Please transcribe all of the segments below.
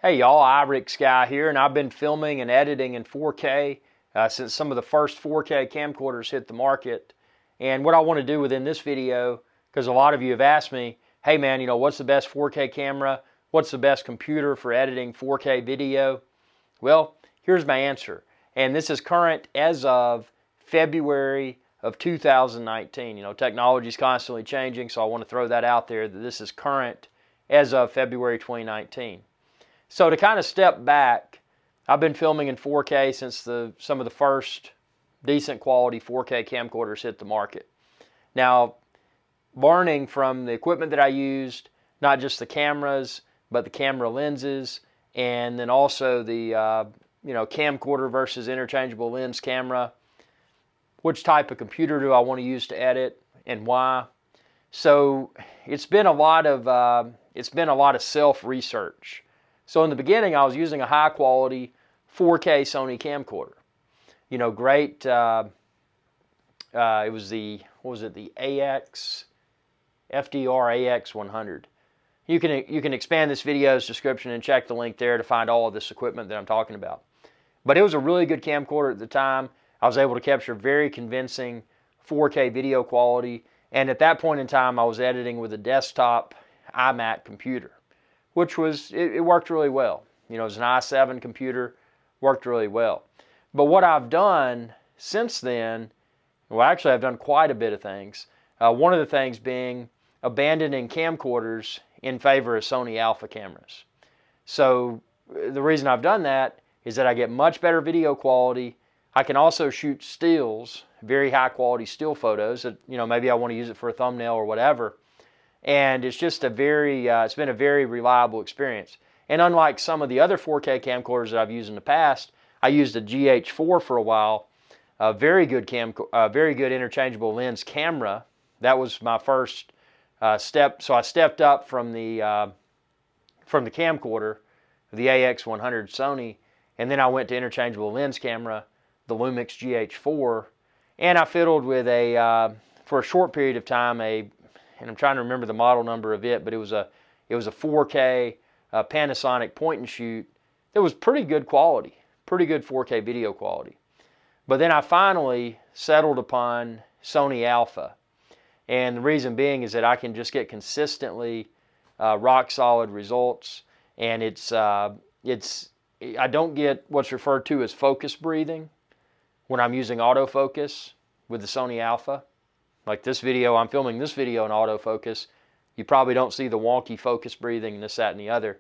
Hey y'all, iRix Guy here, and I've been filming and editing in 4K since some of the first 4K camcorders hit the market. And what I want to do within this video, because a lot of you have asked me, hey man, what's the best 4K camera? What's the best computer for editing 4K video? Well, here's my answer. And this is current as of February of 2019. Technology is constantly changing, so I want to throw that out there that this is current as of February 2019. So to kind of step back, I've been filming in 4K since some of the first decent quality 4K camcorders hit the market. Now, learning from the equipment that I used, not just the cameras, but the camera lenses, and then also the camcorder versus interchangeable lens camera. Which type of computer do I want to use to edit, and why? So it's been a lot of self-research. So in the beginning, I was using a high-quality 4K Sony camcorder. Great. It was the AX FDR AX 100. You can expand this video's description and check the link there to find all of this equipment that I'm talking about. But it was a really good camcorder at the time. I was able to capture very convincing 4K video quality, and at that point in time, I was editing with a desktop iMac computer, which was, it worked really well. It was an i7 computer, worked really well. But what I've done since then, well, actually I've done quite a bit of things. One of the things being abandoning camcorders in favor of Sony Alpha cameras. So the reason I've done that is that I get much better video quality. I can also shoot stills, very high quality still photos that, maybe I want to use it for a thumbnail or whatever. And it's just it's been a very reliable experience. And unlike some of the other 4K camcorders that I've used in the past, I used a GH4 for a while, a very good interchangeable lens camera. That was my first step. So I stepped up from the camcorder, the AX100 Sony, and then I went to interchangeable lens camera, the Lumix GH4, and I fiddled with for a short period of time, and I'm trying to remember the model number of it, but it was a 4K Panasonic point and shoot that was pretty good quality, pretty good 4K video quality. But then I finally settled upon Sony Alpha, and the reason being is that I can just get consistently rock solid results, and I don't get what's referred to as focus breathing when I'm using autofocus with the Sony Alpha. Like this video, I'm filming this video in autofocus. You probably don't see the wonky focus breathing and this, that, and the other.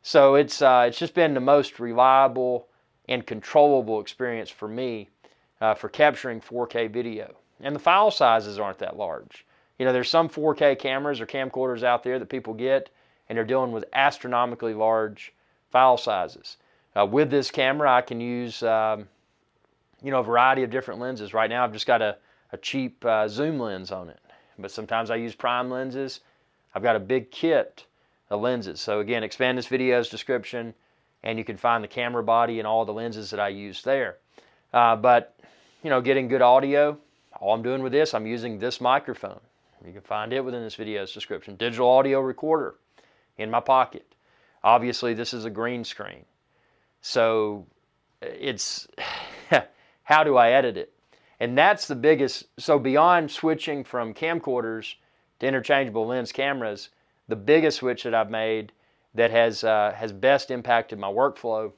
So it's just been the most reliable and controllable experience for me for capturing 4K video. And the file sizes aren't that large. There's some 4K cameras or camcorders out there that people get, and they're dealing with astronomically large file sizes. With this camera, I can use a variety of different lenses. Right now, I've just got a cheap zoom lens on it, but sometimes I use prime lenses. I've got a big kit of lenses. So again, expand this video's description, and you can find the camera body and all the lenses that I use there. But getting good audio, all I'm doing with this, I'm using this microphone. You can find it within this video's description. Digital audio recorder in my pocket. Obviously, this is a green screen. So it's how do I edit it? And that's the biggest. So beyond switching from camcorders to interchangeable lens cameras, the biggest switch that I've made that has best impacted my workflow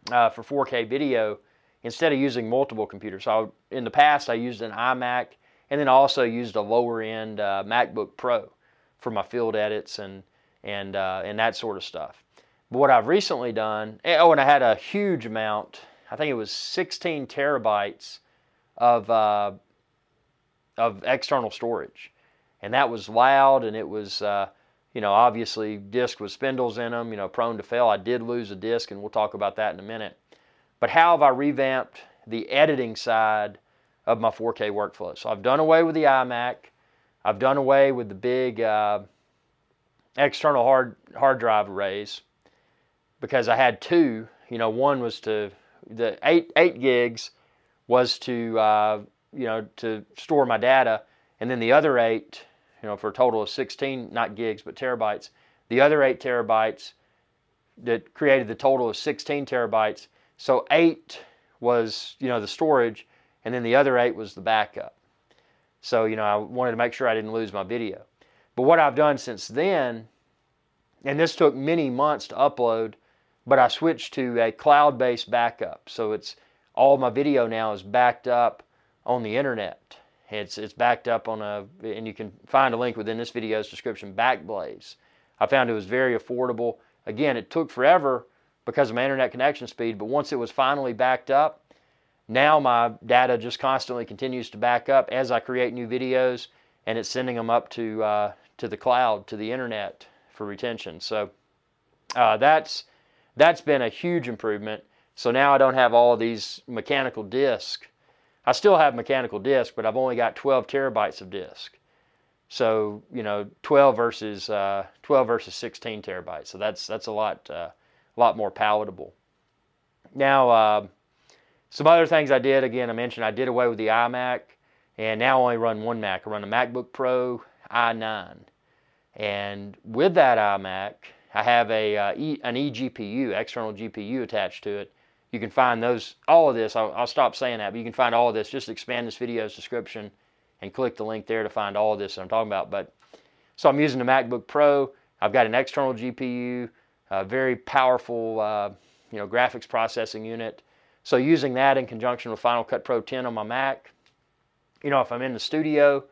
for 4K video, instead of using multiple computers. So in the past, I used an iMac, and then also used a lower-end MacBook Pro for my field edits and that sort of stuff. But what I've recently done, and I had a huge amount, I think it was 16 terabytes of external storage, and that was loud, and it was obviously disk with spindles in them, prone to fail. I did lose a disk, and we'll talk about that in a minute. But how have I revamped the editing side of my 4K workflow? So I've done away with the iMac. I've done away with the big external hard drive arrays, because I had two. One was the 8 gigs was to store my data, and then the other 8 for a total of 16, not gigs, but terabytes. The other 8 terabytes that created the total of 16 terabytes. So 8 was, the storage, and then the other 8 was the backup. So, I wanted to make sure I didn't lose my video. But what I've done since then, and this took many months to upload, but I switched to a cloud-based backup. So it's all my video now is backed up on the internet. It's backed up on and you can find a link within this video's description, Backblaze. I found it was very affordable. Again, it took forever because of my internet connection speed, but once it was finally backed up, now my data just constantly continues to back up as I create new videos, and it's sending them up to the cloud, to the internet for retention. So that's been a huge improvement. So now I don't have all of these mechanical disks. I still have mechanical disk, but I've only got 12 terabytes of disk. So 12 versus 16 terabytes. So that's a lot more palatable. Now, some other things I did. Again, I mentioned I did away with the iMac, and now I only run one Mac. I run a MacBook Pro i9, and with that iMac, I have an eGPU, external GPU attached to it. You can find all of this. I'll stop saying that, but you can find all of this. Just expand this video's description and click the link there to find all of this that I'm talking about. So I'm using the MacBook Pro. I've got an external GPU, a very powerful, graphics processing unit. So using that in conjunction with Final Cut Pro 10 on my Mac, if I'm in the studio,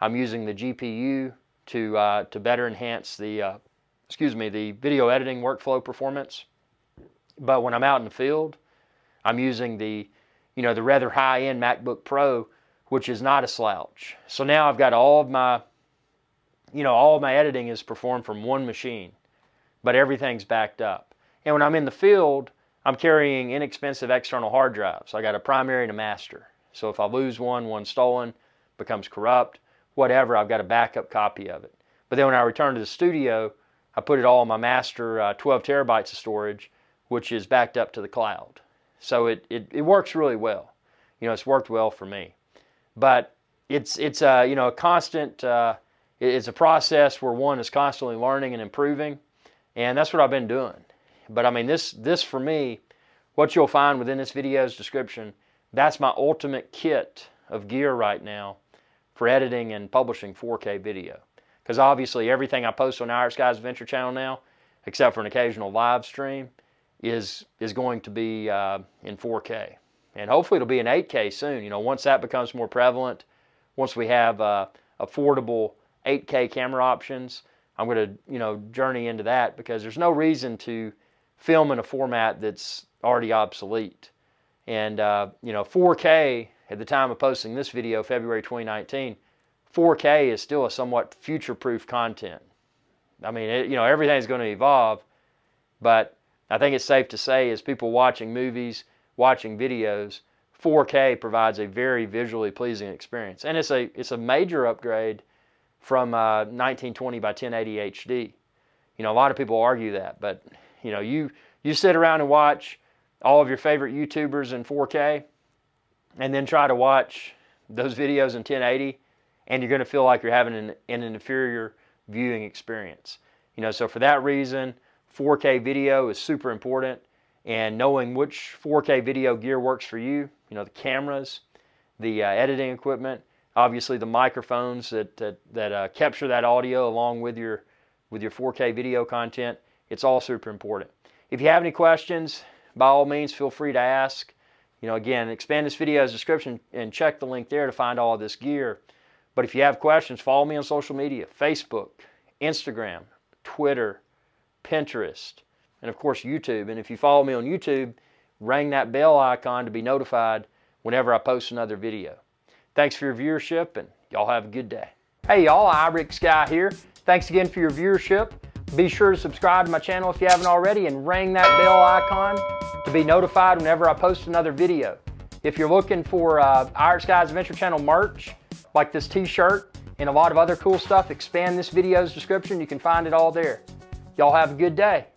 I'm using the GPU to better enhance the video editing workflow performance. But when I'm out in the field, I'm using the rather high-end MacBook Pro, which is not a slouch. So now I've got all of my editing is performed from one machine, but everything's backed up. And when I'm in the field, I'm carrying inexpensive external hard drives. I got a primary and a master. So if I lose one's stolen, becomes corrupt, whatever, I've got a backup copy of it. But then when I return to the studio, I put it all on my master 12 terabytes of storage, which is backed up to the cloud. So it works really well. It's worked well for me. But it's a constant, it's a process where one is constantly learning and improving, and that's what I've been doing. But I mean, this for me, what you'll find within this video's description, that's my ultimate kit of gear right now for editing and publishing 4K video. Because obviously everything I post on Our Skies Adventure channel now, except for an occasional live stream, is going to be in 4K. And hopefully it'll be in 8K soon. Once that becomes more prevalent, once we have affordable 8K camera options, I'm going to journey into that, because there's no reason to film in a format that's already obsolete. And 4K at the time of posting this video, February 2019, 4K is still a somewhat future-proof content. I mean, everything's going to evolve, but I think it's safe to say, as people watching movies, watching videos, 4K provides a very visually pleasing experience, and it's a major upgrade from 1920 by 1080 HD. A lot of people argue that, but you sit around and watch all of your favorite YouTubers in 4K, and then try to watch those videos in 1080, and you're going to feel like you're having an inferior viewing experience. So for that reason, 4K video is super important, and knowing which 4K video gear works for you, the cameras, the editing equipment, obviously the microphones that capture that audio along with your 4K video content, it's all super important. If you have any questions, by all means, feel free to ask. Again, expand this video's description and check the link there to find all of this gear. But if you have questions, follow me on social media: Facebook, Instagram, Twitter, Pinterest, and of course YouTube. And if you follow me on YouTube, ring that bell icon to be notified whenever I post another video. Thanks for your viewership, and y'all have a good day. Hey y'all, iRickSky here. Thanks again for your viewership. Be sure to subscribe to my channel if you haven't already, and ring that bell icon to be notified whenever I post another video. If you're looking for Our Skies Adventure Channel merch, like this t-shirt and a lot of other cool stuff, expand this video's description. You can find it all there. Y'all have a good day.